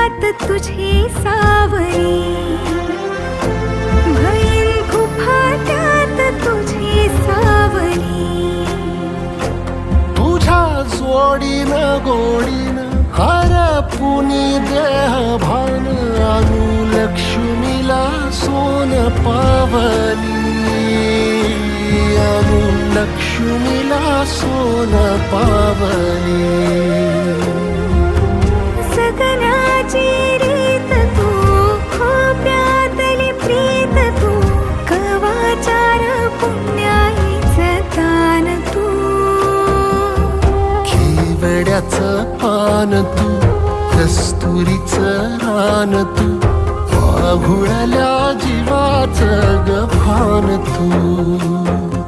फाट्यात तुझी सावरी, भैन फाट्यात तुझी सावरी. तुझ्या जोडीनं गोडीनं हरपुनी देह भान, अनुलक्ष्मीला सोन पावली, अनुलक्ष्मीला सोन पावली. सगळ्याची रीत तू, खोप्यातली प्रीत तू, कवाचार पुण्याईचं दान तू. केवड्याचं पान तू, कस्तुरीचं रान तू, पाहुळल्या जीवाचं गभान तू.